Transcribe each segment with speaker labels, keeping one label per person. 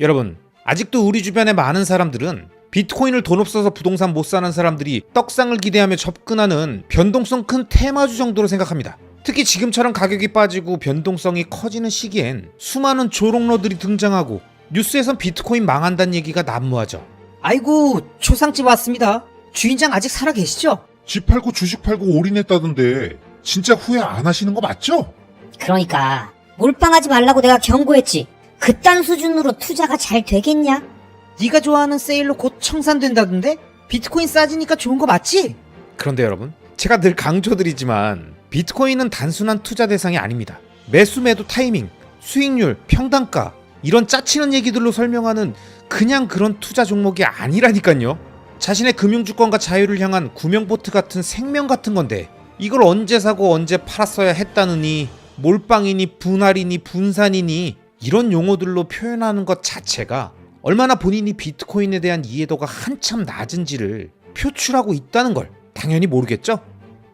Speaker 1: 여러분, 아직도 우리 주변의 많은 사람들은 비트코인을 돈 없어서 부동산 못 사는 사람들이 떡상을 기대하며 접근하는 변동성 큰 테마주 정도로 생각합니다. 특히 지금처럼 가격이 빠지고 변동성이 커지는 시기엔 수많은 조롱러들이 등장하고 뉴스에선 비트코인 망한다는 얘기가 난무하죠.
Speaker 2: 아이고, 초상집 왔습니다. 주인장 아직 살아계시죠?
Speaker 3: 집 팔고 주식 팔고 올인했다던데 진짜 후회 안 하시는 거 맞죠?
Speaker 4: 그러니까 몰빵하지 말라고 내가 경고했지. 그딴 수준으로 투자가 잘 되겠냐?
Speaker 2: 네가 좋아하는 세일로 곧 청산된다던데? 비트코인 싸지니까 좋은 거 맞지?
Speaker 1: 그런데 여러분, 제가 늘 강조드리지만 비트코인은 단순한 투자 대상이 아닙니다. 매수 매도 타이밍, 수익률, 평단가 이런 짜치는 얘기들로 설명하는 그냥 그런 투자 종목이 아니라니까요. 자신의 금융주권과 자유를 향한 구명보트 같은 생명 같은 건데 이걸 언제 사고 언제 팔았어야 했다느니 몰빵이니 분할이니 분산이니 이런 용어들로 표현하는 것 자체가 얼마나 본인이 비트코인에 대한 이해도가 한참 낮은지를 표출하고 있다는 걸 당연히 모르겠죠?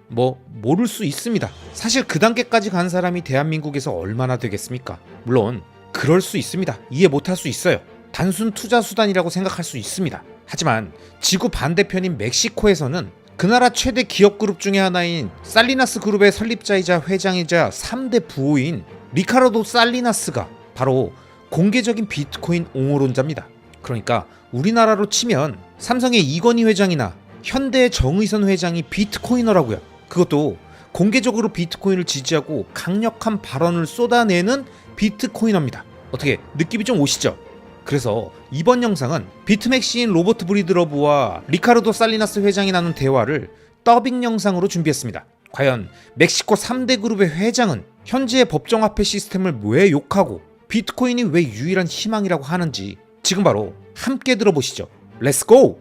Speaker 1: 모를 수 있습니다. 사실 그 단계까지 간 사람이 대한민국에서 얼마나 되겠습니까? 물론 그럴 수 있습니다. 이해 못할 수 있어요. 단순 투자 수단이라고 생각할 수 있습니다. 하지만 지구 반대편인 멕시코에서는 그 나라 최대 기업 그룹 중에 하나인 살리나스 그룹의 설립자이자 회장이자 3대 부호인 리카르도 살리나스가 바로 공개적인 비트코인 옹호론자입니다. 그러니까 우리나라로 치면 삼성의 이건희 회장이나 현대의 정의선 회장이 비트코이너라고요. 그것도 공개적으로 비트코인을 지지하고 강력한 발언을 쏟아내는 비트코이너입니다. 어떻게 느낌이 좀 오시죠? 그래서 이번 영상은 비트맥시인 로버트 브리드러브와 리카르도 살리나스 회장이 나눈 대화를 더빙 영상으로 준비했습니다. 과연 멕시코 3대 그룹의 회장은 현재의 법정화폐 시스템을 왜 욕하고 비트코인이 왜 유일한 희망이라고 하는지 지금 바로 함께 들어보시죠. 렛츠고!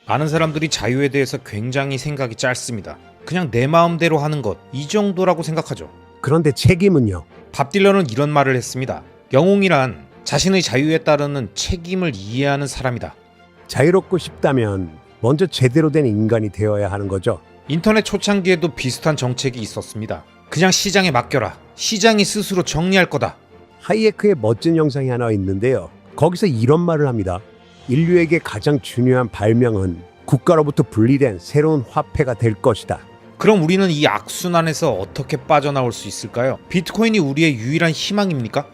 Speaker 1: 많은 사람들이 자유에 대해서 굉장히 생각이 짧습니다. 그냥 내 마음대로 하는 것, 이 정도라고 생각하죠.
Speaker 5: 그런데 책임은요?
Speaker 1: 밥 딜런은 이런 말을 했습니다. 영웅이란 자신의 자유에 따르는 책임을 이해하는 사람이다.
Speaker 5: 자유롭고 싶다면 먼저 제대로 된 인간이 되어야 하는 거죠.
Speaker 1: 인터넷 초창기에도 비슷한 정책이 있었습니다. 그냥 시장에 맡겨라. 시장이 스스로 정리할 거다.
Speaker 5: 하이에크의 멋진 영상이 하나 있는데요. 거기서 이런 말을 합니다. 인류에게 가장 중요한 발명은 국가로부터 분리된 새로운 화폐가 될 것이다.
Speaker 1: 그럼 우리는 이 악순환에서 어떻게 빠져나올 수 있을까요? 비트코인이 우리의 유일한 희망입니까?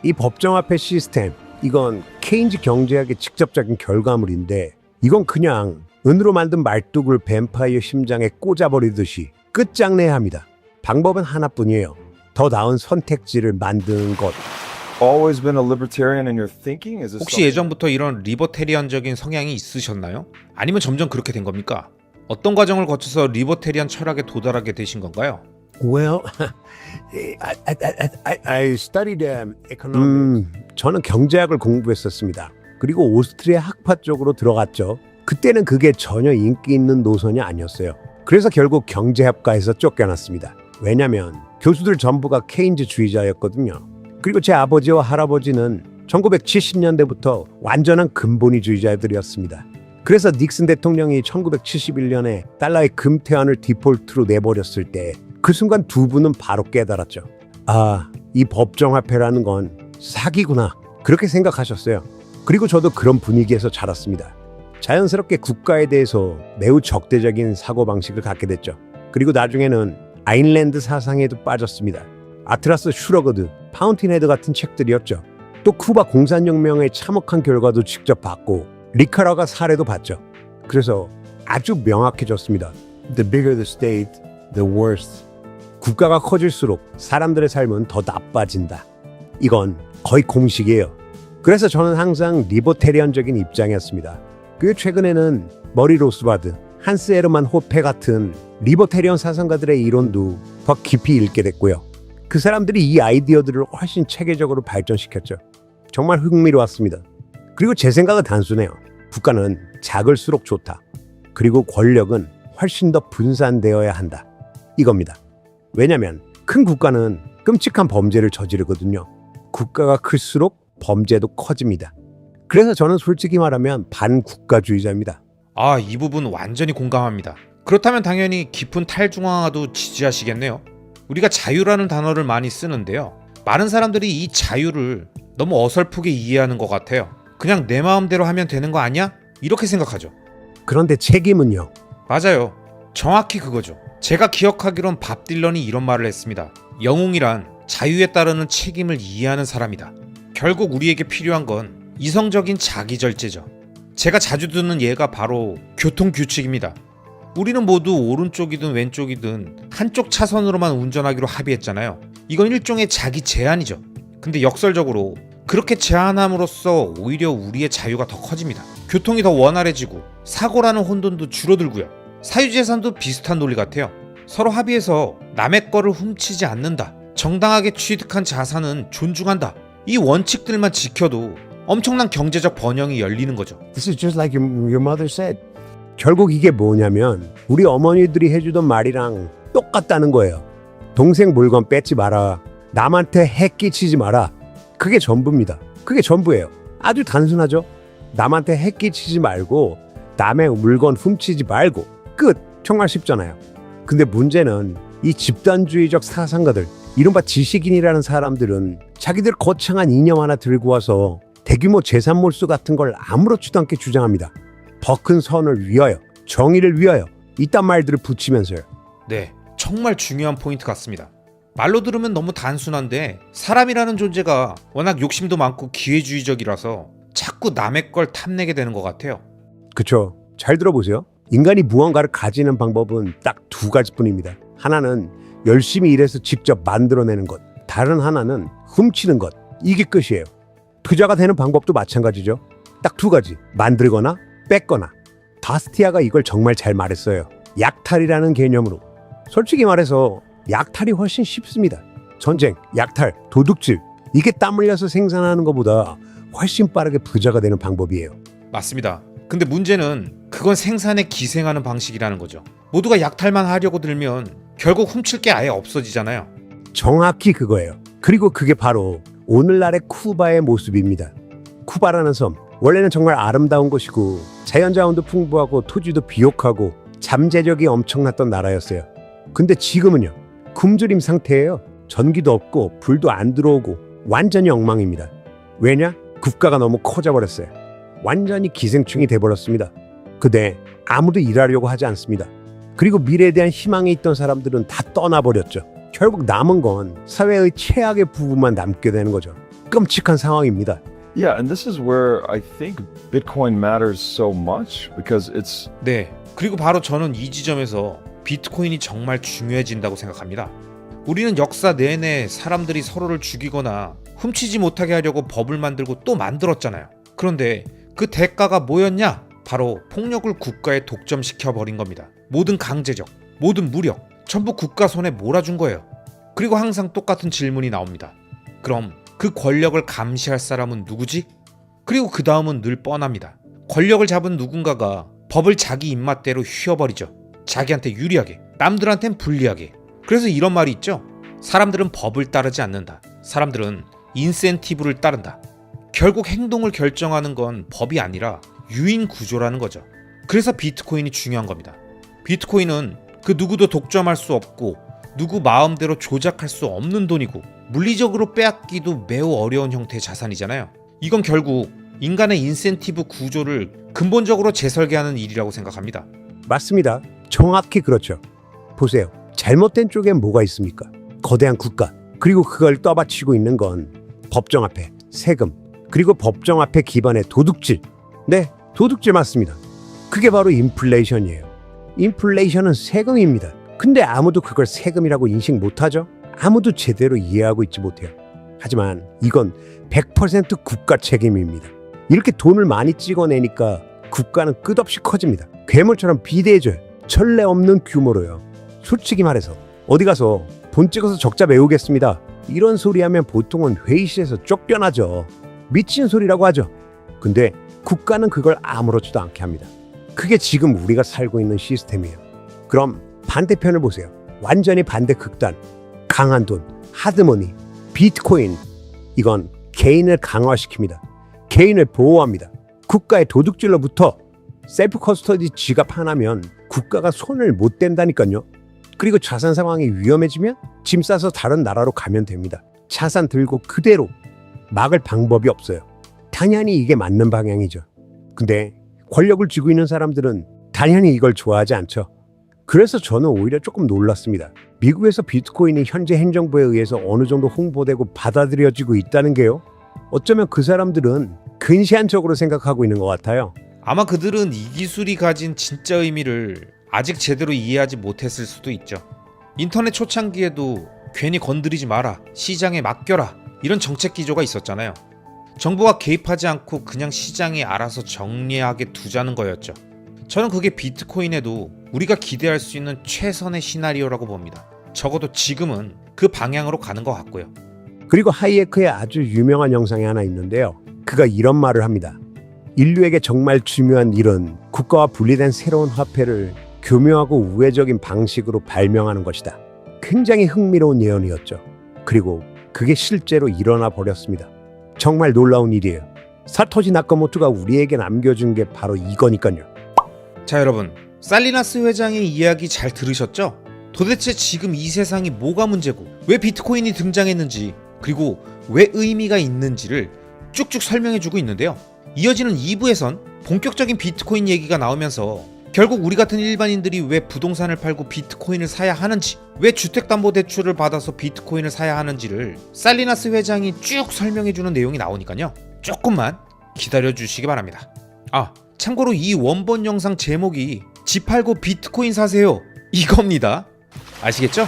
Speaker 5: 이 법정화폐 시스템, 이건 케인즈 경제학의 직접적인 결과물인데 이건 그냥 은으로 만든 말뚝을 뱀파이어 심장에 꽂아버리듯이 끝장내야 합니다. 방법은 하나뿐이에요. 더 나은 선택지를 만드는 것.
Speaker 6: Always been a libertarian in your thinking? Is this
Speaker 1: 혹시 예전부터 이런 리버테리언적인 성향이 있으셨나요? 아니면 점점 그렇게 된 겁니까? 어떤 과정을 거쳐서 리버테리안 철학에 도달하게 되신 건가요?
Speaker 5: Well, I studied economics. 저는 경제학을 공부했었습니다. 그리고 오스트리아 학파 쪽으로 들어갔죠. 그때는 그게 전혀 인기 있는 노선이 아니었어요. 그래서 결국 경제학과에서 쫓겨났습니다. 왜냐면 교수들 전부가 케인즈주의자였거든요. 그리고 제 아버지와 할아버지는 1970년대부터 완전한 근본위주의자들이었습니다. 그래서 닉슨 대통령이 1971년에 달러의 금태환을 디폴트로 내버렸을 때 그 순간 두 분은 바로 깨달았죠. 아, 이 법정화폐라는 건 사기구나. 그렇게 생각하셨어요. 그리고 저도 그런 분위기에서 자랐습니다. 자연스럽게 국가에 대해서 매우 적대적인 사고방식을 갖게 됐죠. 그리고 나중에는 아인랜드 사상에도 빠졌습니다. 아트라스 슈러거드, 파운틴헤드 같은 책들이었죠. 또 쿠바 공산혁명의 참혹한 결과도 직접 봤고 리카라가 사례도 봤죠. 그래서 아주 명확해졌습니다. The bigger the state, the worse. 국가가 커질수록 사람들의 삶은 더 나빠진다. 이건 거의 공식이에요. 그래서 저는 항상 리버테리언적인 입장이었습니다. 그 최근에는 머리 로스바드, 한스 에르만 호페 같은 리버테리언 사상가들의 이론도 더 깊이 읽게 됐고요. 그 사람들이 이 아이디어들을 훨씬 체계적으로 발전시켰죠. 정말 흥미로웠습니다. 그리고 제 생각은 단순해요. 국가는 작을수록 좋다. 그리고 권력은 훨씬 더 분산되어야 한다. 이겁니다. 왜냐하면 큰 국가는 끔찍한 범죄를 저지르거든요. 국가가 클수록 범죄도 커집니다. 그래서 저는 솔직히 말하면 반국가주의자입니다.
Speaker 1: 이 부분 완전히 공감합니다. 그렇다면 당연히 깊은 탈중앙화도 지지하시겠네요. 우리가 자유라는 단어를 많이 쓰는데요. 많은 사람들이 이 자유를 너무 어설프게 이해하는 것 같아요. 그냥 내 마음대로 하면 되는 거 아니야? 이렇게 생각하죠.
Speaker 5: 그런데 책임은요?
Speaker 1: 맞아요. 정확히 그거죠. 제가 기억하기론 밥 딜런이 이런 말을 했습니다. 영웅이란 자유에 따르는 책임을 이해하는 사람이다. 결국 우리에게 필요한 건 이성적인 자기절제죠. 제가 자주 듣는 예가 바로 교통규칙입니다. 우리는 모두 오른쪽이든 왼쪽이든 한쪽 차선으로만 운전하기로 합의했잖아요. 이건 일종의 자기 제한이죠. 근데 역설적으로 그렇게 제한함으로써 오히려 우리의 자유가 더 커집니다. 교통이 더 원활해지고 사고라는 혼돈도 줄어들고요. 사유재산도 비슷한 논리 같아요. 서로 합의해서 남의 거를 훔치지 않는다. 정당하게 취득한 자산은 존중한다. 이 원칙들만 지켜도 엄청난 경제적 번영이 열리는 거죠.
Speaker 5: This is just like your mother said. 결국 이게 뭐냐면 우리 어머니들이 해주던 말이랑 똑같다는 거예요. 동생 물건 뺏지 마라. 남한테 해 끼치지 마라. 그게 전부입니다. 그게 전부예요. 아주 단순하죠. 남한테 해 끼치지 말고 남의 물건 훔치지 말고 끝. 정말 쉽잖아요. 근데 문제는 이 집단주의적 사상가들, 이른바 지식인이라는 사람들은 자기들 거창한 이념 하나 들고 와서 대규모 재산 몰수 같은 걸 아무렇지도 않게 주장합니다. 더 큰 선을 위하여, 정의를 위하여 이딴 말들을 붙이면서요.
Speaker 1: 네, 정말 중요한 포인트 같습니다. 말로 들으면 너무 단순한데 사람이라는 존재가 워낙 욕심도 많고 기회주의적이라서 자꾸 남의 걸 탐내게 되는 것 같아요.
Speaker 5: 그쵸? 잘 들어보세요. 인간이 무언가를 가지는 방법은 딱 두 가지뿐입니다. 하나는 열심히 일해서 직접 만들어내는 것, 다른 하나는 훔치는 것. 이게 끝이에요. 부자가 되는 방법도 마찬가지죠. 딱 두 가지, 만들거나 뺏거나. 바스티아가 이걸 정말 잘 말했어요. 약탈이라는 개념으로. 솔직히 말해서 약탈이 훨씬 쉽습니다. 전쟁, 약탈, 도둑질, 이게 땀 흘려서 생산하는 것보다 훨씬 빠르게 부자가 되는 방법이에요.
Speaker 1: 맞습니다. 근데 문제는 그건 생산에 기생하는 방식이라는 거죠. 모두가 약탈만 하려고 들면 결국 훔칠 게 아예 없어지잖아요.
Speaker 5: 정확히 그거예요. 그리고 그게 바로 오늘날의 쿠바의 모습입니다. 쿠바라는 섬, 원래는 정말 아름다운 곳이고 자연자원도 풍부하고 토지도 비옥하고 잠재력이 엄청났던 나라였어요. 근데 지금은요, 굶주림 상태예요. 전기도 없고 불도 안 들어오고 완전히 엉망입니다. 왜냐? 국가가 너무 커져버렸어요. 완전히 기생충이 돼버렸습니다. 근데 아무도 일하려고 하지 않습니다. 그리고 미래에 대한 희망이 있던 사람들은 다 떠나버렸죠. 결국 남은 건 사회의 최악의 부분만 남게 되는 거죠. 끔찍한 상황입니다.
Speaker 6: Yeah, and this is where I think Bitcoin matters so much because it's
Speaker 1: 네, 그리고 바로 저는 이 지점에서 비트코인이 정말 중요해진다고 생각합니다. 우리는 역사 내내 사람들이 서로를 죽이거나 훔치지 못하게 하려고 법을 만들고 또 만들었잖아요. 그런데 그 대가가 뭐였냐? 바로 폭력을 국가에 독점시켜버린 겁니다. 모든 강제적, 모든 무력, 전부 국가 손에 몰아준 거예요. 그리고 항상 똑같은 질문이 나옵니다. 그럼 그 권력을 감시할 사람은 누구지? 그리고 그 다음은 늘 뻔합니다. 권력을 잡은 누군가가 법을 자기 입맛대로 휘어버리죠. 자기한테 유리하게, 남들한텐 불리하게. 그래서 이런 말이 있죠. 사람들은 법을 따르지 않는다. 사람들은 인센티브를 따른다. 결국 행동을 결정하는 건 법이 아니라 유인 구조라는 거죠. 그래서 비트코인이 중요한 겁니다. 비트코인은 그 누구도 독점할 수 없고 누구 마음대로 조작할 수 없는 돈이고 물리적으로 빼앗기도 매우 어려운 형태의 자산이잖아요. 이건 결국 인간의 인센티브 구조를 근본적으로 재설계하는 일이라고 생각합니다.
Speaker 5: 맞습니다. 정확히 그렇죠. 보세요. 잘못된 쪽엔 뭐가 있습니까? 거대한 국가, 그리고 그걸 떠받치고 있는 건 법정 앞에 세금, 그리고 법정 앞에 기반의 도둑질. 네, 도둑질 맞습니다. 그게 바로 인플레이션이에요. 인플레이션은 세금입니다. 근데 아무도 그걸 세금이라고 인식 못하죠? 아무도 제대로 이해하고 있지 못해요. 하지만 이건 100% 국가 책임입니다. 이렇게 돈을 많이 찍어내니까 국가는 끝없이 커집니다. 괴물처럼 비대해져요. 전례 없는 규모로요. 솔직히 말해서 어디 가서 돈 찍어서 적자 메우겠습니다. 이런 소리 하면 보통은 회의실에서 쫓겨나죠. 미친 소리라고 하죠. 근데 국가는 그걸 아무렇지도 않게 합니다. 그게 지금 우리가 살고 있는 시스템이에요. 그럼 반대편을 보세요. 완전히 반대 극단. 강한 돈, 하드머니, 비트코인. 이건 개인을 강화시킵니다. 개인을 보호합니다. 국가의 도둑질로부터. 셀프 커스터디 지갑 하나면 국가가 손을 못 댄다니까요. 그리고 자산 상황이 위험해지면 짐 싸서 다른 나라로 가면 됩니다. 자산 들고 그대로. 막을 방법이 없어요. 당연히 이게 맞는 방향이죠. 근데 권력을 쥐고 있는 사람들은 당연히 이걸 좋아하지 않죠. 그래서 저는 오히려 조금 놀랐습니다. 미국에서 비트코인이 현재 행정부에 의해서 어느 정도 홍보되고 받아들여지고 있다는 게요. 어쩌면 그 사람들은 근시안적으로 생각하고 있는 것 같아요.
Speaker 1: 아마 그들은 이 기술이 가진 진짜 의미를 아직 제대로 이해하지 못했을 수도 있죠. 인터넷 초창기에도 괜히 건드리지 마라, 시장에 맡겨라 이런 정책 기조가 있었잖아요. 정부가 개입하지 않고 그냥 시장에 알아서 정리하게 두자는 거였죠. 저는 그게 비트코인에도 우리가 기대할 수 있는 최선의 시나리오라고 봅니다. 적어도 지금은 그 방향으로 가는 것 같고요.
Speaker 5: 그리고 하이에크의 아주 유명한 영상이 하나 있는데요. 그가 이런 말을 합니다. 인류에게 정말 중요한 일은 국가와 분리된 새로운 화폐를 교묘하고 우회적인 방식으로 발명하는 것이다. 굉장히 흥미로운 예언이었죠. 그리고 그게 실제로 일어나 버렸습니다. 정말 놀라운 일이에요. 사토시 나카모토가 우리에게 남겨준 게 바로 이거니까요.
Speaker 1: 자, 여러분, 살리나스 회장의 이야기 잘 들으셨죠? 도대체 지금 이 세상이 뭐가 문제고 왜 비트코인이 등장했는지 그리고 왜 의미가 있는지를 쭉쭉 설명해주고 있는데요. 이어지는 2부에선 본격적인 비트코인 얘기가 나오면서 결국 우리 같은 일반인들이 왜 부동산을 팔고 비트코인을 사야 하는지, 왜 주택담보대출을 받아서 비트코인을 사야 하는지를 살리나스 회장이 쭉 설명해주는 내용이 나오니까요. 조금만 기다려주시기 바랍니다. 아, 참고로 이 원본 영상 제목이 집 팔고 비트코인 사세요 이겁니다. 아시겠죠?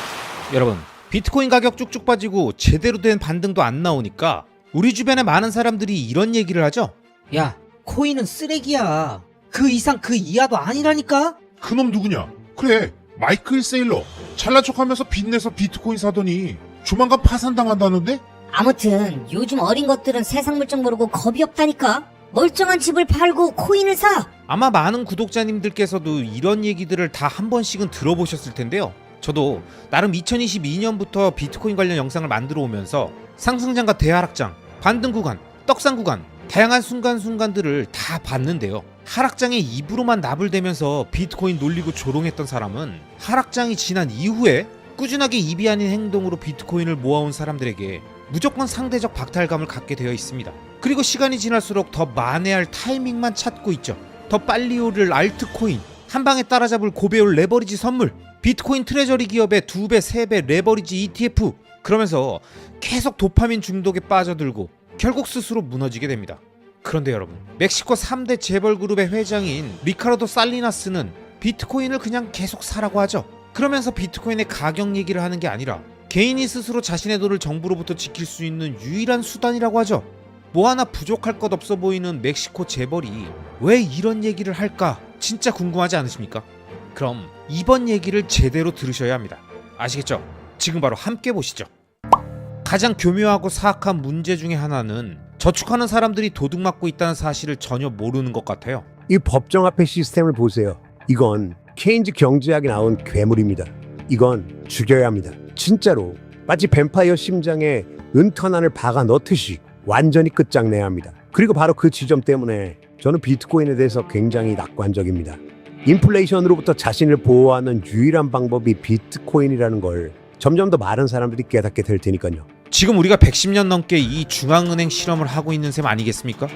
Speaker 1: 여러분, 비트코인 가격 쭉쭉 빠지고 제대로 된 반등도 안 나오니까 우리 주변에 많은 사람들이 이런 얘기를 하죠.
Speaker 2: 야, 코인은 쓰레기야. 그 이상 그 이하도 아니라니까?
Speaker 3: 그놈 누구냐? 그래, 마이클 세일러. 잘난 척하면서 빚내서 비트코인 사더니 조만간 파산당한다는데?
Speaker 4: 아무튼 요즘 어린 것들은 세상 물정 모르고 겁이 없다니까. 멀쩡한 집을 팔고 코인을 사.
Speaker 1: 아마 많은 구독자님들께서도 이런 얘기들을 다 한 번씩은 들어보셨을 텐데요. 저도 나름 2022년부터 비트코인 관련 영상을 만들어 오면서 상승장과 대하락장, 반등 구간, 떡상 구간 다양한 순간순간들을 다 봤는데요. 하락장에 입으로만 나불대면서 비트코인 놀리고 조롱했던 사람은 하락장이 지난 이후에 꾸준하게 입이 아닌 행동으로 비트코인을 모아온 사람들에게 무조건 상대적 박탈감을 갖게 되어 있습니다. 그리고 시간이 지날수록 더 만회할 타이밍만 찾고 있죠. 더 빨리 오를 알트코인, 한방에 따라잡을 고배율 레버리지 선물, 비트코인 트레저리 기업의 2배, 3배 레버리지 ETF, 그러면서 계속 도파민 중독에 빠져들고 결국 스스로 무너지게 됩니다. 그런데 여러분, 멕시코 3대 재벌그룹의 회장인 리카르도 살리나스는 비트코인을 그냥 계속 사라고 하죠. 그러면서 비트코인의 가격 얘기를 하는 게 아니라 개인이 스스로 자신의 돈을 정부로부터 지킬 수 있는 유일한 수단이라고 하죠. 뭐 하나 부족할 것 없어 보이는 멕시코 재벌이 왜 이런 얘기를 할까 진짜 궁금하지 않으십니까? 그럼 이번 얘기를 제대로 들으셔야 합니다. 아시겠죠? 지금 바로 함께 보시죠. 가장 교묘하고 사악한 문제 중에 하나는 저축하는 사람들이 도둑맞고 있다는 사실을 전혀 모르는 것 같아요.
Speaker 5: 이 법정화폐 시스템을 보세요. 이건 케인즈 경제학에 나온 괴물입니다. 이건 죽여야 합니다. 진짜로 마치 뱀파이어 심장에 은턴안을 박아 넣듯이 완전히 끝장내야 합니다. 그리고 바로 그 지점 때문에 저는 비트코인에 대해서 굉장히 낙관적입니다. 인플레이션으로부터 자신을 보호하는 유일한 방법이 비트코인이라는 걸 점점 더 많은 사람들이 깨닫게 될 테니까요.
Speaker 1: 지금 우리가 110년 넘게 이 중앙은행 실험을 하고 있는 셈 아니겠습니까?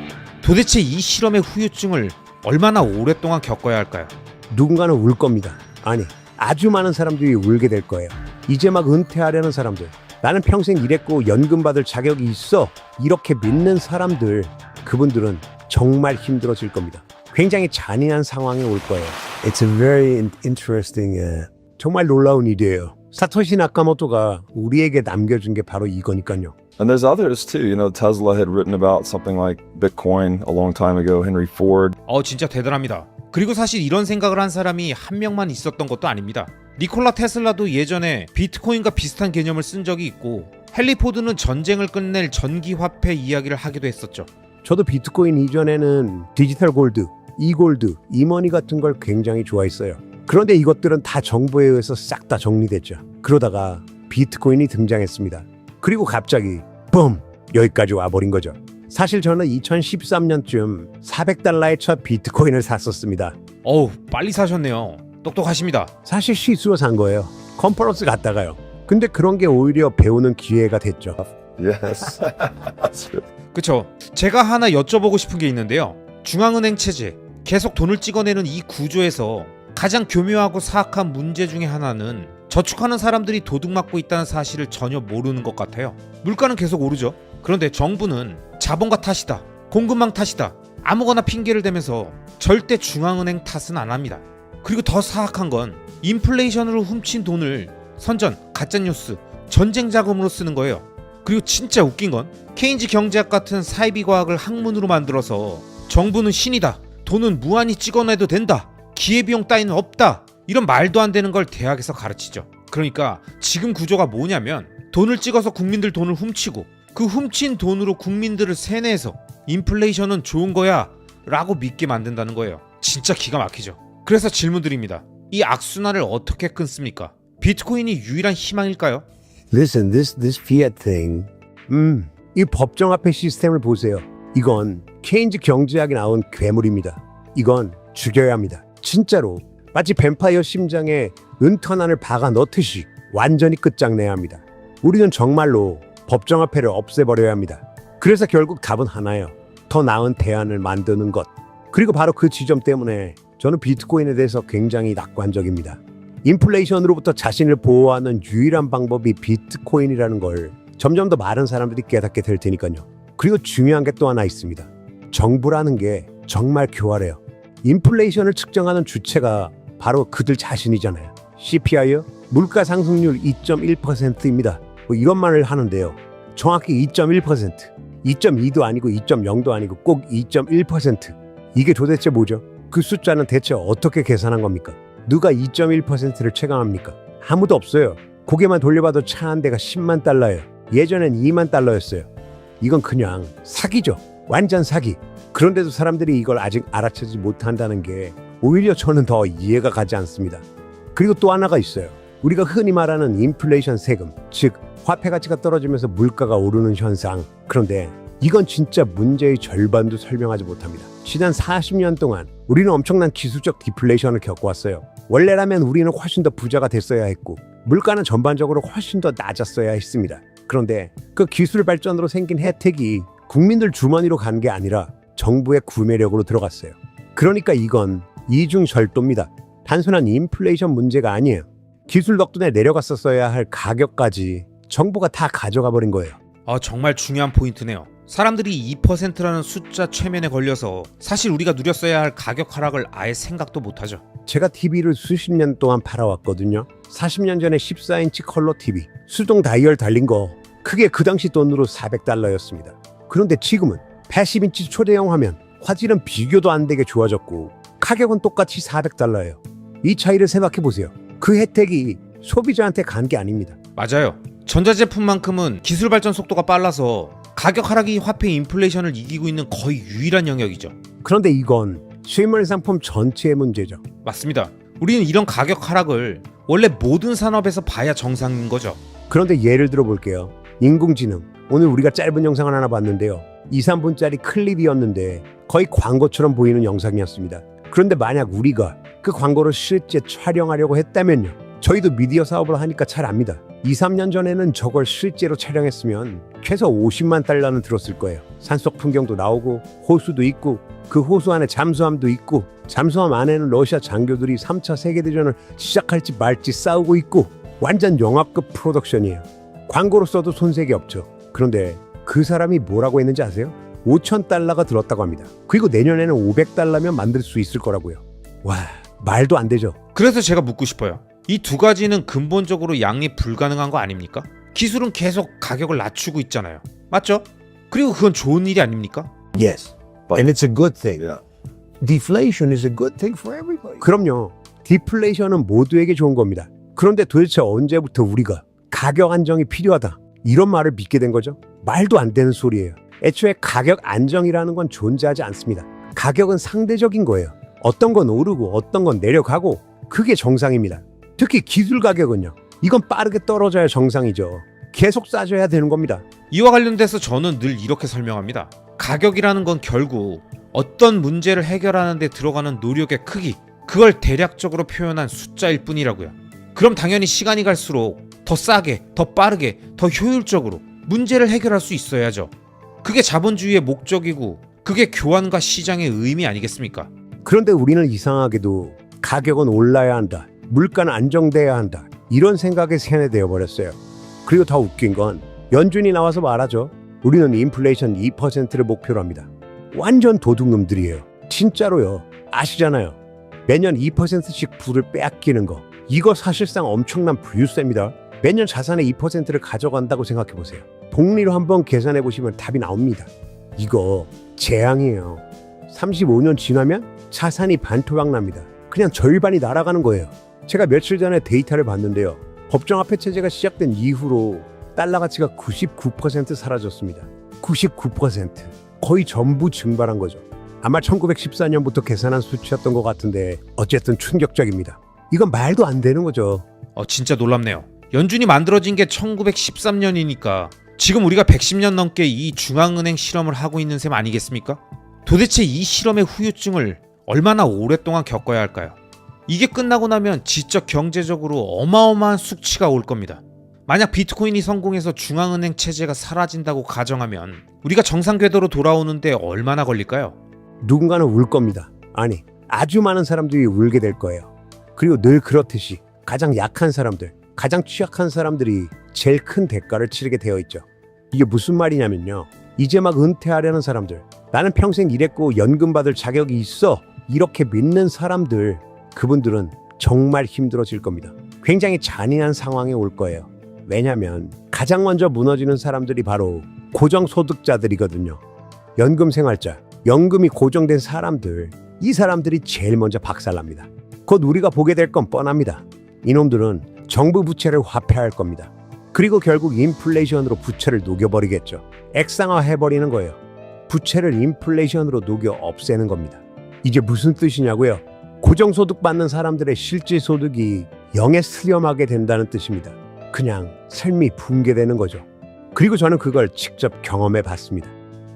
Speaker 1: 도대체 이 실험의 후유증을 얼마나 오랫동안 겪어야 할까요?
Speaker 5: 누군가는 울 겁니다. 아니, 아주 많은 사람들이 울게 될 거예요. 이제 막 은퇴하려는 사람들, 나는 평생 일했고 연금 받을 자격이 있어, 이렇게 믿는 사람들, 그분들은 정말 힘들어질 겁니다. 굉장히 잔인한 상황에 올 거예요. It's a very interesting, 정말 놀라운 일이에요. 사토시 나카모토가 우리에게 남겨준 게 바로 이거니까요.
Speaker 6: And there's others too. You know, Tesla had written about something like Bitcoin a long time ago. Henry Ford.
Speaker 1: 진짜 대단합니다. 그리고 사실 이런 생각을 한 사람이 한 명만 있었던 것도 아닙니다. 니콜라 테슬라도 예전에 비트코인과 비슷한 개념을 쓴 적이 있고, 헨리 포드는 전쟁을 끝낼 전기화폐 이야기를 하기도 했었죠.
Speaker 5: 저도 비트코인 이전에는 디지털 골드, 이골드, 이머니 같은 걸 굉장히 좋아했어요. 그런데 이것들은 다 정부에 의해서 싹 다 정리됐죠. 그러다가 비트코인이 등장했습니다. 그리고 갑자기 붐! 여기까지 와버린 거죠. 사실 저는 2013년쯤 400달러에 첫 비트코인을 샀었습니다.
Speaker 1: 빨리 사셨네요. 똑똑하십니다.
Speaker 5: 사실 실수로 산 거예요. 컨퍼런스 갔다가요. 근데 그런 게 오히려 배우는 기회가 됐죠.
Speaker 6: Yes. That's good.
Speaker 1: 그쵸. 제가 하나 여쭤보고 싶은 게 있는데요. 중앙은행 체제, 계속 돈을 찍어내는 이 구조에서 가장 교묘하고 사악한 문제 중에 하나는 저축하는 사람들이 도둑맞고 있다는 사실을 전혀 모르는 것 같아요. 물가는 계속 오르죠. 그런데 정부는 자본가 탓이다, 공급망 탓이다, 아무거나 핑계를 대면서 절대 중앙은행 탓은 안 합니다. 그리고 더 사악한 건 인플레이션으로 훔친 돈을 선전, 가짜뉴스, 전쟁 자금으로 쓰는 거예요. 그리고 진짜 웃긴 건 케인즈 경제학 같은 사이비과학을 학문으로 만들어서 정부는 신이다, 돈은 무한히 찍어내도 된다, 기회비용 따위는 없다, 이런 말도 안 되는 걸 대학에서 가르치죠. 그러니까 지금 구조가 뭐냐면 돈을 찍어서 국민들 돈을 훔치고 그 훔친 돈으로 국민들을 세뇌해서 인플레이션은 좋은 거야 라고 믿게 만든다는 거예요. 진짜 기가 막히죠. 그래서 질문드립니다. 이 악순환을 어떻게 끊습니까? 비트코인이 유일한 희망일까요?
Speaker 5: Listen, this fiat thing. 이 법정화폐 시스템을 보세요. 이건 케인즈 경제학이 나온 괴물입니다. 이건 죽여야 합니다. 진짜로 마치 뱀파이어 심장에 은턴안을 박아 넣듯이 완전히 끝장내야 합니다. 우리는 정말로 법정화폐를 없애버려야 합니다. 그래서 결국 답은 하나예요. 더 나은 대안을 만드는 것. 그리고 바로 그 지점 때문에 저는 비트코인에 대해서 굉장히 낙관적입니다. 인플레이션으로부터 자신을 보호하는 유일한 방법이 비트코인이라는 걸 점점 더 많은 사람들이 깨닫게 될 테니까요. 그리고 중요한 게 또 하나 있습니다. 정부라는 게 정말 교활해요. 인플레이션을 측정하는 주체가 바로 그들 자신이잖아요. CPI요? 물가 상승률 2.1%입니다. 뭐 이런 말을 하는데요. 정확히 2.1%. 2.2도 아니고 2.0도 아니고 꼭 2.1%. 이게 도대체 뭐죠? 그 숫자는 대체 어떻게 계산한 겁니까? 누가 2.1%를 체감합니까? 아무도 없어요. 고개만 돌려봐도 차 한 대가 10만 달러예요. 예전엔 2만 달러였어요. 이건 그냥 사기죠. 완전 사기. 그런데도 사람들이 이걸 아직 알아채지 못한다는 게 오히려 저는 더 이해가 가지 않습니다. 그리고 또 하나가 있어요. 우리가 흔히 말하는 인플레이션 세금, 즉 화폐 가치가 떨어지면서 물가가 오르는 현상. 그런데 이건 진짜 문제의 절반도 설명하지 못합니다. 지난 40년 동안 우리는 엄청난 기술적 디플레이션을 겪어왔어요. 원래라면 우리는 훨씬 더 부자가 됐어야 했고 물가는 전반적으로 훨씬 더 낮았어야 했습니다. 그런데 그 기술 발전으로 생긴 혜택이 국민들 주머니로 간 게 아니라 정부의 구매력으로 들어갔어요. 그러니까 이건 이중절도입니다. 단순한 인플레이션 문제가 아니에요. 기술 덕분에 내려갔었어야 할 가격까지 정부가 다 가져가 버린 거예요.
Speaker 1: 정말 중요한 포인트네요. 사람들이 2%라는 숫자 최면에 걸려서 사실 우리가 누렸어야 할 가격 하락을 아예 생각도 못하죠.
Speaker 5: 제가 TV를 수십 년 동안 팔아왔거든요. 40년 전에 14인치 컬러 TV, 수동 다이얼 달린 거 그게 그 당시 돈으로 400달러였습니다. 그런데 지금은 80인치 초대형 화면, 화질은 비교도 안 되게 좋아졌고 가격은 똑같이 400달러예요. 이 차이를 생각해보세요. 그 혜택이 소비자한테 간 게 아닙니다.
Speaker 1: 맞아요. 전자제품만큼은 기술 발전 속도가 빨라서 가격 하락이 화폐 인플레이션을 이기고 있는 거의 유일한 영역이죠.
Speaker 5: 그런데 이건 실물 상품 전체의 문제죠.
Speaker 1: 맞습니다. 우리는 이런 가격 하락을 원래 모든 산업에서 봐야 정상인 거죠.
Speaker 5: 그런데 예를 들어 볼게요. 인공지능. 오늘 우리가 짧은 영상을 하나 봤는데요. 2, 3분짜리 클립이었는데 거의 광고처럼 보이는 영상이었습니다. 그런데 만약 우리가 그 광고를 실제 촬영하려고 했다면요. 저희도 미디어 사업을 하니까 잘 압니다. 2, 3년 전에는 저걸 실제로 촬영했으면 최소 50만 달러는 들었을 거예요. 산속 풍경도 나오고 호수도 있고 그 호수 안에 잠수함도 있고 잠수함 안에는 러시아 장교들이 3차 세계대전을 시작할지 말지 싸우고 있고 완전 영화급 프로덕션이에요. 광고로 써도 손색이 없죠. 그런데 그 사람이 뭐라고 했는지 아세요? 5,000달러가 들었다고 합니다. 그리고 내년에는 500달러면 만들 수 있을 거라고요. 와, 말도 안 되죠.
Speaker 1: 그래서 제가 묻고 싶어요. 이 두 가지는 근본적으로 양립 불가능한 거 아닙니까? 기술은 계속 가격을 낮추고 있잖아요. 맞죠? 그리고 그건 좋은 일이 아닙니까?
Speaker 5: Yes, and it's a good thing.
Speaker 6: Yeah.
Speaker 5: Deflation is a good thing for everybody. 그럼요. 디플레이션은 모두에게 좋은 겁니다. 그런데 도대체 언제부터 우리가 가격 안정이 필요하다 이런 말을 믿게 된 거죠? 말도 안 되는 소리예요. 애초에 가격 안정이라는 건 존재하지 않습니다. 가격은 상대적인 거예요. 어떤 건 오르고 어떤 건 내려가고 그게 정상입니다. 특히 기술 가격은요. 이건 빠르게 떨어져야 정상이죠. 계속 싸져야 되는 겁니다.
Speaker 1: 이와 관련돼서 저는 늘 이렇게 설명합니다. 가격이라는 건 결국 어떤 문제를 해결하는 데 들어가는 노력의 크기, 그걸 대략적으로 표현한 숫자일 뿐이라고요. 그럼 당연히 시간이 갈수록 더 싸게, 더 빠르게, 더 효율적으로 문제를 해결할 수 있어야죠. 그게 자본주의의 목적이고 그게 교환과 시장의 의미 아니겠습니까?
Speaker 5: 그런데 우리는 이상하게도 가격은 올라야 한다, 물가는 안정돼야 한다, 이런 생각에 세뇌되어 버렸어요. 그리고 더 웃긴 건 연준이 나와서 말하죠. 우리는 인플레이션 2%를 목표로 합니다. 완전 도둑놈들이에요. 진짜로요. 아시잖아요. 매년 2%씩 부를 빼앗기는 거. 이거 사실상 엄청난 부유세입니다. 매년 자산의 2%를 가져간다고 생각해 보세요. 복리로 한번 계산해 보시면 답이 나옵니다. 이거 재앙이에요. 35년 지나면 자산이 반토막 납니다. 그냥 절반이 날아가는 거예요. 제가 며칠 전에 데이터를 봤는데요. 법정화폐 체제가 시작된 이후로 달러 가치가 99% 사라졌습니다. 99%. 거의 전부 증발한 거죠. 아마 1914년부터 계산한 수치였던 것 같은데 어쨌든 충격적입니다. 이건 말도 안 되는 거죠.
Speaker 1: 진짜 놀랍네요. 연준이 만들어진 게 1913년이니까 지금 우리가 110년 넘게 이 중앙은행 실험을 하고 있는 셈 아니겠습니까? 도대체 이 실험의 후유증을 얼마나 오랫동안 겪어야 할까요? 이게 끝나고 나면 지적 경제적으로 어마어마한 숙취가 올 겁니다. 만약 비트코인이 성공해서 중앙은행 체제가 사라진다고 가정하면 우리가 정상 궤도로 돌아오는데 얼마나 걸릴까요?
Speaker 5: 누군가는 울 겁니다. 아니, 아주 많은 사람들이 울게 될 거예요. 그리고 늘 그렇듯이 가장 약한 사람들, 가장 취약한 사람들이 제일 큰 대가를 치르게 되어 있죠. 이게 무슨 말이냐면요. 이제 막 은퇴하려는 사람들, 나는 평생 일했고 연금 받을 자격이 있어, 이렇게 믿는 사람들, 그분들은 정말 힘들어질 겁니다. 굉장히 잔인한 상황에 올 거예요. 왜냐면 가장 먼저 무너지는 사람들이 바로 고정소득자들이거든요. 연금 생활자, 연금이 고정된 사람들, 이 사람들이 제일 먼저 박살납니다. 곧 우리가 보게 될 건 뻔합니다. 이놈들은 정부 부채를 화폐화할 겁니다. 그리고 결국 인플레이션으로 부채를 녹여버리겠죠. 액상화해버리는 거예요. 부채를 인플레이션으로 녹여 없애는 겁니다. 이게 무슨 뜻이냐고요? 고정소득 받는 사람들의 실질 소득이 0에 수렴하게 된다는 뜻입니다. 그냥 삶이 붕괴되는 거죠. 그리고 저는 그걸 직접 경험해 봤습니다.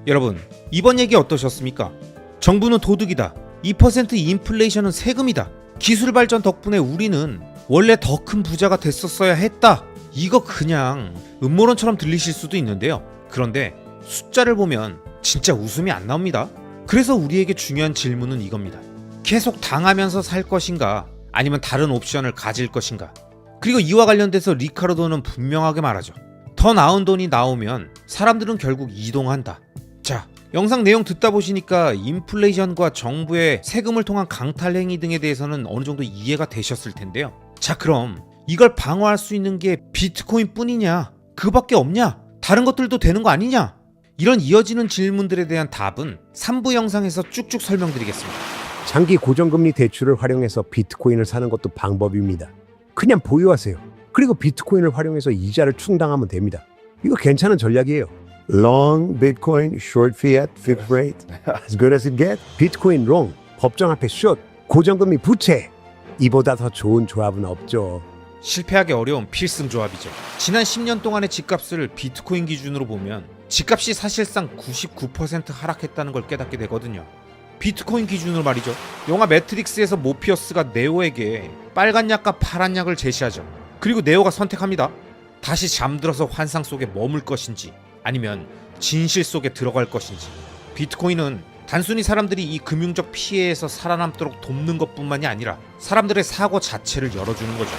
Speaker 1: 여러분, 이번 얘기 어떠셨습니까? 정부는 도둑이다. 2% 인플레이션은 세금이다. 기술 발전 덕분에 우리는 원래 더 큰 부자가 됐었어야 했다. 이거 그냥 음모론처럼 들리실 수도 있는데요. 그런데 숫자를 보면 진짜 웃음이 안 나옵니다. 그래서 우리에게 중요한 질문은 이겁니다. 계속 당하면서 살 것인가? 아니면 다른 옵션을 가질 것인가? 그리고 이와 관련돼서 리카르도는 분명하게 말하죠. 더 나은 돈이 나오면 사람들은 결국 이동한다. 자, 영상 내용 듣다 보시니까 인플레이션과 정부의 세금을 통한 강탈 행위 등에 대해서는 어느 정도 이해가 되셨을 텐데요. 자, 그럼 이걸 방어할 수 있는 게 비트코인 뿐이냐? 그밖에 없냐? 다른 것들도 되는 거 아니냐? 이런 이어지는 질문들에 대한 답은 3부 영상에서 쭉쭉 설명드리겠습니다.
Speaker 5: 장기 고정금리 대출을 활용해서 비트코인을 사는 것도 방법입니다. 그냥 보유하세요. 그리고 비트코인을 활용해서 이자를 충당하면 됩니다. 이거 괜찮은 전략이에요. Long Bitcoin, short fiat, fixed rate, as good as it gets. 비트코인 롱, 법정화폐 숏, 고정금리 부채. 이보다 더 좋은 조합은 없죠.
Speaker 1: 실패하기 어려운 필승 조합이죠. 지난 10년 동안의 집값을 비트코인 기준으로 보면 집값이 사실상 99% 하락했다는 걸 깨닫게 되거든요. 비트코인 기준으로 말이죠. 영화 매트릭스에서 모피어스가 네오에게 빨간 약과 파란 약을 제시하죠. 그리고 네오가 선택합니다. 다시 잠들어서 환상 속에 머물 것인지 아니면 진실 속에 들어갈 것인지. 비트코인은 단순히 사람들이 이 금융적 피해에서 살아남도록 돕는 것뿐만이 아니라 사람들의 사고 자체를 열어주는 거죠.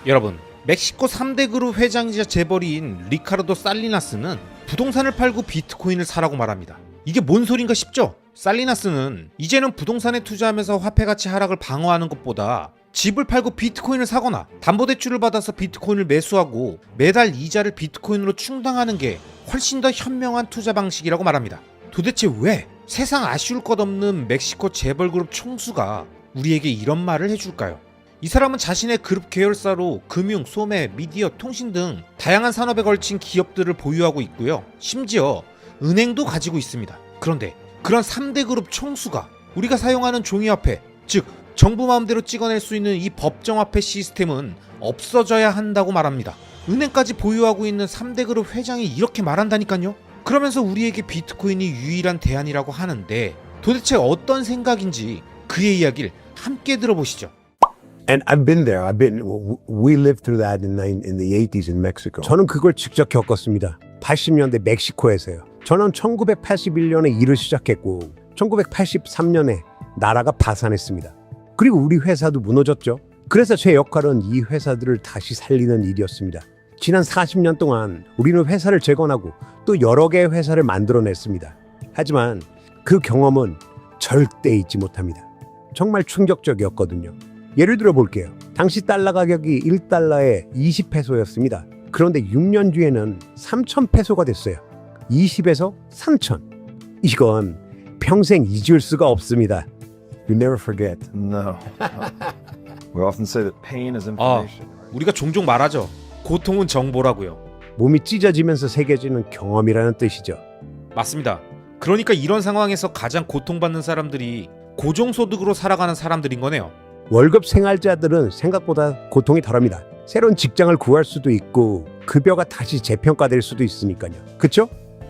Speaker 1: 여러분, 멕시코 3대 그룹 회장이자 재벌인 리카르도 살리나스는 부동산을 팔고 비트코인을 사라고 말합니다. 이게 뭔 소린가 싶죠? 살리나스는 이제는 부동산에 투자하면서 화폐 가치 하락을 방어하는 것보다 집을 팔고 비트코인을 사거나 담보대출을 받아서 비트코인을 매수하고 매달 이자를 비트코인으로 충당하는 게 훨씬 더 현명한 투자 방식이라고 말합니다. 도대체 왜 세상 아쉬울 것 없는 멕시코 재벌그룹 총수가 우리에게 이런 말을 해줄까요? 이 사람은 자신의 그룹 계열사로 금융, 소매, 미디어, 통신 등 다양한 산업에 걸친 기업들을 보유하고 있고요. 심지어 은행도 가지고 있습니다. 그런데 그런 3대 그룹 총수가 우리가 사용하는 종이화폐, 즉 정부 마음대로 찍어낼 수 있는 이 법정화폐 시스템은 없어져야 한다고 말합니다. 은행까지 보유하고 있는 3대 그룹 회장이 이렇게 말한다니까요. 그러면서 우리에게 비트코인이 유일한 대안이라고 하는데 도대체 어떤 생각인지 그의 이야기를 함께 들어보시죠.
Speaker 5: And I've been there. We lived through that in the 80s in Mexico. 저는 그걸 직접 겪었습니다. 80년대 멕시코에서요. 저는 1981년에 일을 시작했고 1983년에 나라가 파산했습니다. 그리고 우리 회사도 무너졌죠. 그래서 제 역할은 이 회사들을 다시 살리는 일이었습니다. 지난 40년 동안 우리는 회사를 재건하고 또 여러 개의 회사를 만들어냈습니다. 하지만 그 경험은 절대 잊지 못합니다. 정말 충격적이었거든요. 예를 들어 볼게요. 당시 달러 가격이 1달러에 20페소였습니다. 그런데 6년 뒤에는 3,000페소가 됐어요. 20에서 3,000. 이건 평생 잊을 수가 없습니다. You never forget.
Speaker 6: No. We often say that pain is
Speaker 1: 아,
Speaker 6: information.
Speaker 1: 우리가 종종 말하죠. 고통은 정보라고요.
Speaker 5: 몸이 찢어지면서 새겨지는 경험이라는 뜻이죠.
Speaker 1: 맞습니다. 그러니까 이런 상황에서 가장 고통받는 사람들이 고정소득으로 살아가는 사람들인 거네요.
Speaker 5: 월급 생활자들은 생각보다 고통이 덜합니다. 새로운 직장을 구할 수도 있고 급여가 다시 재평가될 수도 있으니까요. 그렇죠?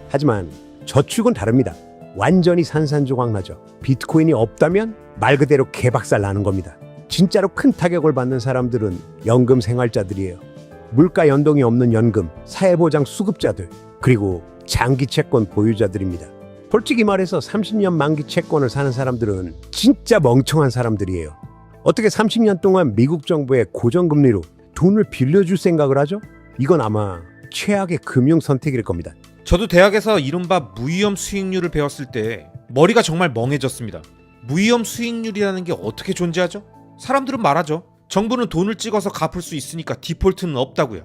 Speaker 5: 하지만 저축은 다릅니다. 완전히 산산조각나죠. 비트코인이 없다면 말 그대로 개박살 나는 겁니다. 진짜로 큰 타격을 받는 사람들은 연금 생활자들이에요. 물가 연동이 없는 연금, 사회보장 수급자들, 그리고 장기 채권 보유자들입니다. 솔직히 말해서 30년 만기 채권을 사는 사람들은 진짜 멍청한 사람들이에요. 어떻게 30년 동안 미국 정부의 고정금리로 돈을 빌려줄 생각을 하죠? 이건 아마 최악의 금융 선택일 겁니다.
Speaker 1: 저도 대학에서 이른바 무위험 수익률을 배웠을 때 머리가 정말 멍해졌습니다. 무위험 수익률이라는 게 어떻게 존재하죠? 사람들은 말하죠. 정부는 돈을 찍어서 갚을 수 있으니까 디폴트는 없다고요.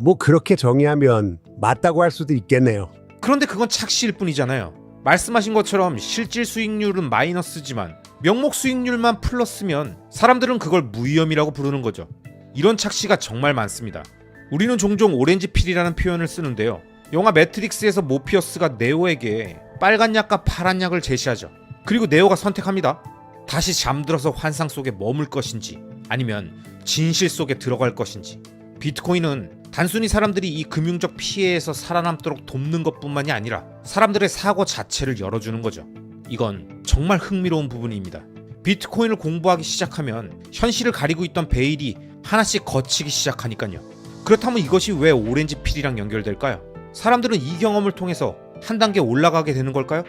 Speaker 5: 뭐 그렇게 정의하면 맞다고 할 수도 있겠네요.
Speaker 1: 그런데 그건 착시일 뿐이잖아요. 말씀하신 것처럼 실질 수익률은 마이너스지만 명목 수익률만 플러스면 사람들은 그걸 무위험이라고 부르는 거죠. 이런 착시가 정말 많습니다. 우리는 종종 오렌지 필이라는 표현을 쓰는데요. 영화 매트릭스에서 모피어스가 네오에게 빨간 약과 파란 약을 제시하죠. 그리고 네오가 선택합니다. 다시 잠들어서 환상 속에 머물 것인지 아니면 진실 속에 들어갈 것인지. 비트코인은 단순히 사람들이 이 금융적 피해에서 살아남도록 돕는 것뿐만이 아니라 사람들의 사고 자체를 열어주는 거죠. 이건 정말 흥미로운 부분입니다. 비트코인을 공부하기 시작하면 현실을 가리고 있던 베일이 하나씩 걷히기 시작하니까요. 그렇다면 이것이 왜 오렌지 필이랑 연결될까요? 사람들은 이 경험을 통해서 한 단계 올라가게 되는 걸까요?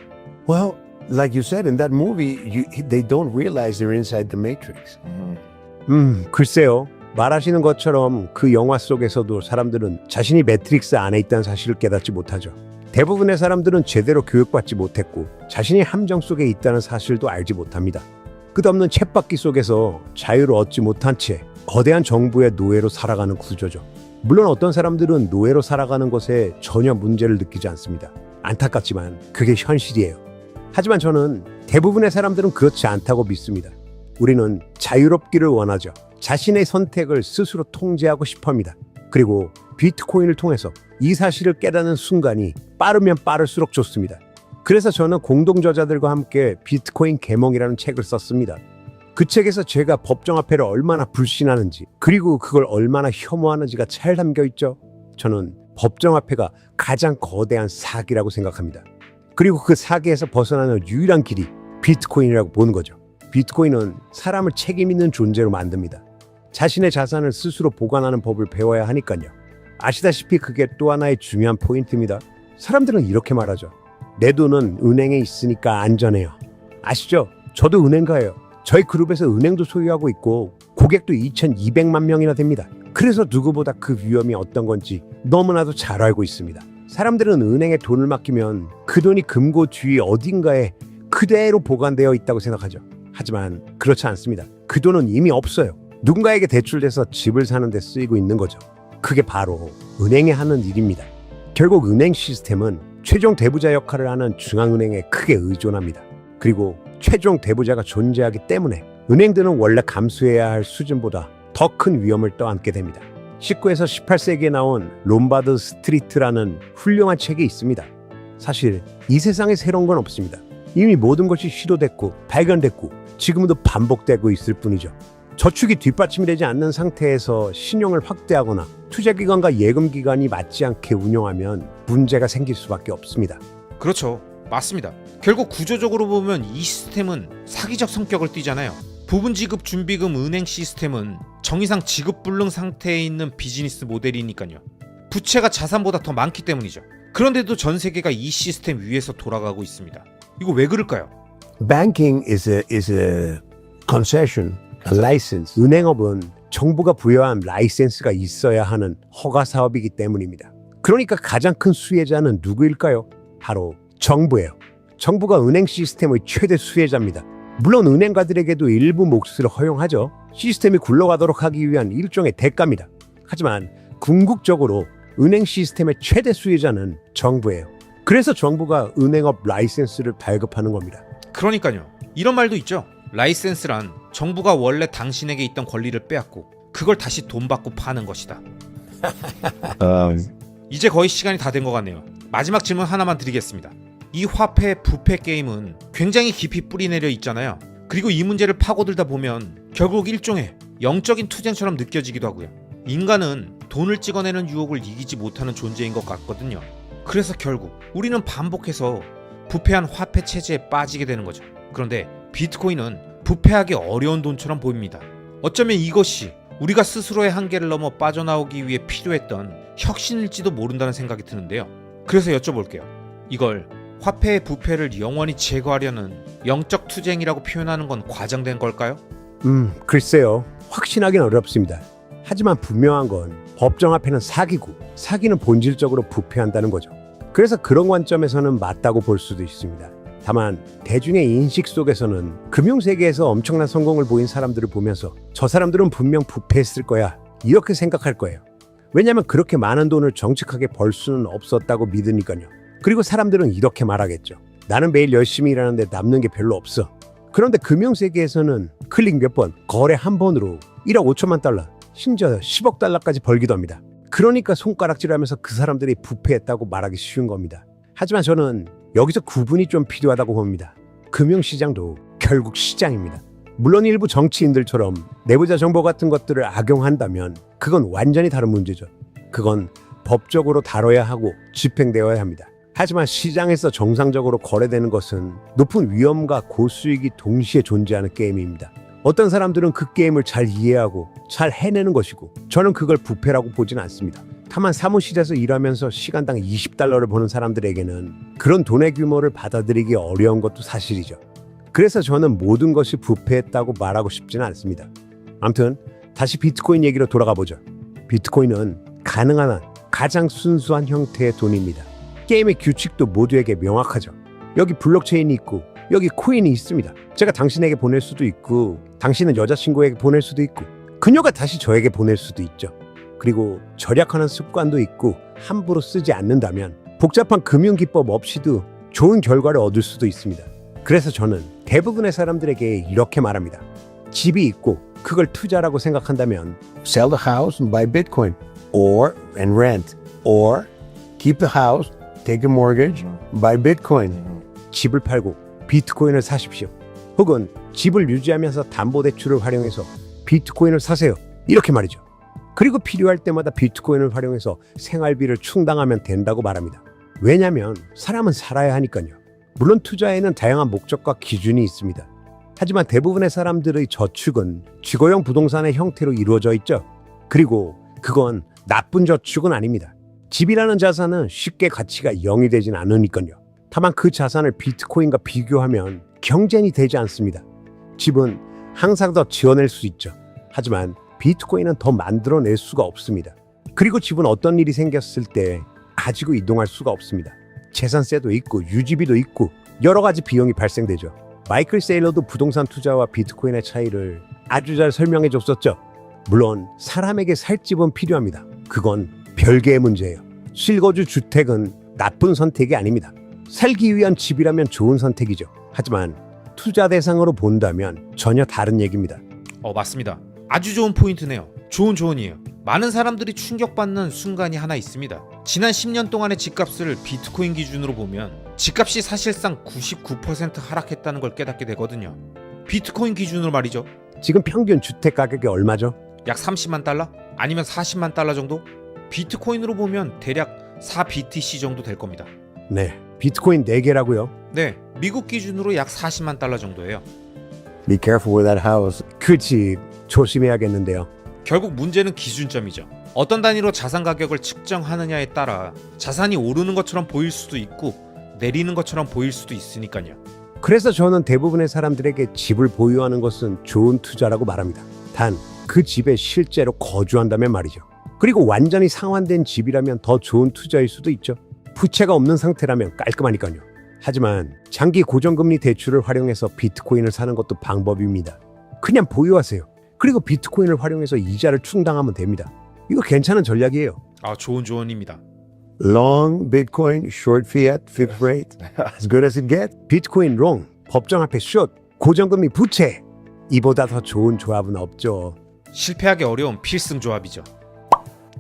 Speaker 5: Well, like you said in that movie, they don't realize they're inside the matrix. 글쎄요. 말하시는 것처럼 그 영화 속에서도 사람들은 자신이 매트릭스 안에 있다는 사실을 깨닫지 못하죠. 대부분의 사람들은 제대로 교육받지 못했고 자신이 함정 속에 있다는 사실도 알지 못합니다. 끝없는 쳇바퀴 속에서 자유를 얻지 못한 채 거대한 정부의 노예로 살아가는 구조죠. 물론 어떤 사람들은 노예로 살아가는 것에 전혀 문제를 느끼지 않습니다. 안타깝지만 그게 현실이에요. 하지만 저는 대부분의 사람들은 그렇지 않다고 믿습니다. 우리는 자유롭기를 원하죠. 자신의 선택을 스스로 통제하고 싶어합니다. 그리고 비트코인을 통해서 이 사실을 깨닫는 순간이 빠르면 빠를수록 좋습니다. 그래서 저는 공동저자들과 함께 비트코인 계몽이라는 책을 썼습니다. 그 책에서 제가 법정화폐를 얼마나 불신하는지 그리고 그걸 얼마나 혐오하는지가 잘 담겨있죠. 저는 법정화폐가 가장 거대한 사기라고 생각합니다. 그리고 그 사기에서 벗어나는 유일한 길이 비트코인이라고 보는 거죠. 비트코인은 사람을 책임 있는 존재로 만듭니다. 자신의 자산을 스스로 보관하는 법을 배워야 하니까요. 아시다시피 그게 또 하나의 중요한 포인트입니다. 사람들은 이렇게 말하죠. 내 돈은 은행에 있으니까 안전해요. 아시죠? 저도 은행가예요. 저희 그룹에서 은행도 소유하고 있고 고객도 2,200만 명이나 됩니다. 그래서 누구보다 그 위험이 어떤 건지 너무나도 잘 알고 있습니다. 사람들은 은행에 돈을 맡기면 그 돈이 금고 주위 어딘가에 그대로 보관되어 있다고 생각하죠. 하지만 그렇지 않습니다. 그 돈은 이미 없어요. 누군가에게 대출돼서 집을 사는 데 쓰이고 있는 거죠. 그게 바로 은행이 하는 일입니다. 결국 은행 시스템은 최종 대부자 역할을 하는 중앙은행에 크게 의존합니다. 그리고 최종 대부자가 존재하기 때문에 은행들은 원래 감수해야 할 수준보다 더 큰 위험을 떠안게 됩니다. 19에서 18세기에 나온 롬바드 스트리트라는 훌륭한 책이 있습니다. 사실 이 세상에 새로운 건 없습니다. 이미 모든 것이 시도됐고 발견됐고 지금도 반복되고 있을 뿐이죠. 저축이 뒷받침이 되지 않는 상태에서 신용을 확대하거나 투자기관과 예금기관이 맞지 않게 운영하면 문제가 생길 수밖에 없습니다.
Speaker 1: 그렇죠. 맞습니다. 결국 구조적으로 보면 이 시스템은 사기적 성격을 띠잖아요. 부분 지급 준비금 은행 시스템은 정의상 지급 불능 상태에 있는 비즈니스 모델이니까요. 부채가 자산보다 더 많기 때문이죠. 그런데도 전 세계가 이 시스템 위에서 돌아가고 있습니다. 이거 왜 그럴까요?
Speaker 5: Banking is a concession, a license. 은행업은 정부가 부여한 라이센스가 있어야 하는 허가 사업이기 때문입니다. 그러니까 가장 큰 수혜자는 누구일까요? 바로 정부예요. 정부가 은행 시스템의 최대 수혜자입니다. 물론 은행가들에게도 일부 몫을 허용하죠. 시스템이 굴러가도록 하기 위한 일종의 대가입니다. 하지만 궁극적으로 은행 시스템의 최대 수혜자는 정부예요. 그래서 정부가 은행업 라이센스를 발급하는 겁니다.
Speaker 1: 그러니까요. 이런 말도 있죠. 라이센스란 정부가 원래 당신에게 있던 권리를 빼앗고 그걸 다시 돈 받고 파는 것이다. 이제 거의 시간이 다 된 것 같네요. 마지막 질문 하나만 드리겠습니다. 이 화폐 부패 게임은 굉장히 깊이 뿌리내려 있잖아요. 그리고 이 문제를 파고들다 보면 결국 일종의 영적인 투쟁처럼 느껴지기도 하고요. 인간은 돈을 찍어내는 유혹을 이기지 못하는 존재인 것 같거든요. 그래서 결국 우리는 반복해서 부패한 화폐 체제에 빠지게 되는 거죠. 그런데 비트코인은 부패하기 어려운 돈처럼 보입니다. 어쩌면 이것이 우리가 스스로의 한계를 넘어 빠져나오기 위해 필요했던 혁신일지도 모른다는 생각이 드는데요. 그래서 여쭤볼게요. 이걸 화폐의 부패를 영원히 제거하려는 영적 투쟁이라고 표현하는 건 과장된 걸까요?
Speaker 5: 글쎄요. 확신하긴 어렵습니다. 하지만 분명한 건 법정 앞에는 사기고 사기는 본질적으로 부패한다는 거죠. 그래서 그런 관점에서는 맞다고 볼 수도 있습니다. 다만 대중의 인식 속에서는 금융세계에서 엄청난 성공을 보인 사람들을 보면서 저 사람들은 분명 부패했을 거야 이렇게 생각할 거예요. 왜냐하면 그렇게 많은 돈을 정직하게 벌 수는 없었다고 믿으니까요. 그리고 사람들은 이렇게 말하겠죠. 나는 매일 열심히 일하는데 남는 게 별로 없어. 그런데 금융세계에서는 클릭 몇 번, 거래 한 번으로 1억 5천만 달러, 심지어 10억 달러까지 벌기도 합니다. 그러니까 손가락질하면서 그 사람들이 부패했다고 말하기 쉬운 겁니다. 하지만 저는 여기서 구분이 좀 필요하다고 봅니다. 금융시장도 결국 시장입니다. 물론 일부 정치인들처럼 내부자 정보 같은 것들을 악용한다면 그건 완전히 다른 문제죠. 그건 법적으로 다뤄야 하고 집행되어야 합니다. 하지만 시장에서 정상적으로 거래되는 것은 높은 위험과 고수익이 동시에 존재하는 게임입니다. 어떤 사람들은 그 게임을 잘 이해하고 잘 해내는 것이고 저는 그걸 부패라고 보진 않습니다. 다만 사무실에서 일하면서 시간당 20달러를 버는 사람들에게는 그런 돈의 규모를 받아들이기 어려운 것도 사실이죠. 그래서 저는 모든 것이 부패했다고 말하고 싶지는 않습니다. 아무튼 다시 비트코인 얘기로 돌아가 보죠. 비트코인은 가능한 한 가장 순수한 형태의 돈입니다. 게임의 규칙도 모두에게 명확하죠. 여기 블록체인이 있고 여기 코인이 있습니다. 제가 당신에게 보낼 수도 있고 당신은 여자친구에게 보낼 수도 있고 그녀가 다시 저에게 보낼 수도 있죠. 그리고 절약하는 습관도 있고 함부로 쓰지 않는다면 복잡한 금융기법 없이도 좋은 결과를 얻을 수도 있습니다. 그래서 저는 대부분의 사람들에게 이렇게 말합니다. 집이 있고 그걸 투자라고 생각한다면
Speaker 7: Sell the house and buy Bitcoin, or and rent, or keep the house, take a mortgage, buy Bitcoin.
Speaker 5: 집을 팔고 비트코인을 사십시오. 혹은 집을 유지하면서 담보대출을 활용해서 비트코인을 사세요. 이렇게 말이죠. 그리고 필요할 때마다 비트코인을 활용해서 생활비를 충당하면 된다고 말합니다. 왜냐하면 사람은 살아야 하니까요. 물론 투자에는 다양한 목적과 기준이 있습니다. 하지만 대부분의 사람들의 저축은 주거용 부동산의 형태로 이루어져 있죠. 그리고 그건 나쁜 저축은 아닙니다. 집이라는 자산은 쉽게 가치가 0이 되진 않으니까요. 다만 그 자산을 비트코인과 비교하면 경쟁이 되지 않습니다. 집은 항상 더 지어낼 수 있죠. 하지만 비트코인은 더 만들어낼 수가 없습니다. 그리고 집은 어떤 일이 생겼을 때 가지고 이동할 수가 없습니다. 재산세도 있고 유지비도 있고 여러 가지 비용이 발생되죠. 마이클 세일러도 부동산 투자와 비트코인의 차이를 아주 잘 설명해 줬었죠. 물론 사람에게 살 집은 필요합니다. 그건 별개의 문제예요. 실거주 주택은 나쁜 선택이 아닙니다. 살기 위한 집이라면 좋은 선택이죠. 하지만 투자 대상으로 본다면 전혀 다른 얘기입니다.
Speaker 1: 맞습니다. 아주 좋은 포인트네요. 좋은 조언이에요. 많은 사람들이 충격받는 순간이 하나 있습니다. 지난 10년 동안의 집값을 비트코인 기준으로 보면 집값이 사실상 99% 하락했다는 걸 깨닫게 되거든요. 비트코인 기준으로 말이죠.
Speaker 5: 지금 평균 주택 가격이 얼마죠?
Speaker 1: 약 30만 달러? 아니면 40만 달러 정도? 비트코인으로 보면 대략 4BTC 정도 될 겁니다.
Speaker 5: 네, 비트코인 4개라고요?
Speaker 1: 네, 미국 기준으로 약 40만 달러 정도예요.
Speaker 7: Be careful with that house.
Speaker 5: 그 집 조심해야겠는데요.
Speaker 1: 결국 문제는 기준점이죠. 어떤 단위로 자산 가격을 측정하느냐에 따라 자산이 오르는 것처럼 보일 수도 있고 내리는 것처럼 보일 수도 있으니까요.
Speaker 5: 그래서 저는 대부분의 사람들에게 집을 보유하는 것은 좋은 투자라고 말합니다. 단 그 집에 실제로 거주한다면 말이죠. 그리고 완전히 상환된 집이라면 더 좋은 투자일 수도 있죠. 부채가 없는 상태라면 깔끔하니까요. 하지만 장기 고정금리 대출을 활용해서 비트코인을 사는 것도 방법입니다. 그냥 보유하세요. 그리고 비트코인을 활용해서 이자를 충당하면 됩니다. 이거 괜찮은 전략이에요.
Speaker 1: 아, 좋은 조언입니다.
Speaker 7: Long Bitcoin, short fiat, fixed rate. As good as it gets.
Speaker 5: 비트코인 롱, 법정 앞에 숏, 고정금리 부채. 이보다 더 좋은 조합은 없죠.
Speaker 1: 실패하기 어려운 필승 조합이죠.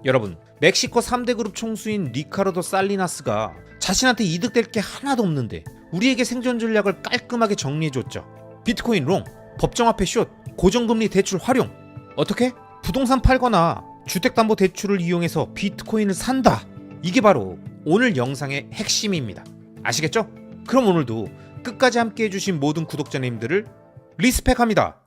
Speaker 1: 여러분, 멕시코 3대 그룹 총수인 리카르도 살리나스가 자신한테 이득될 게 하나도 없는데 우리에게 생존 전략을 깔끔하게 정리해줬죠. 비트코인 롱, 법정 앞에 숏, 고정금리 대출 활용. 어떻게? 부동산 팔거나 주택담보대출을 이용해서 비트코인을 산다. 이게 바로 오늘 영상의 핵심입니다. 아시겠죠? 그럼 오늘도 끝까지 함께 해주신 모든 구독자님들을 리스펙합니다.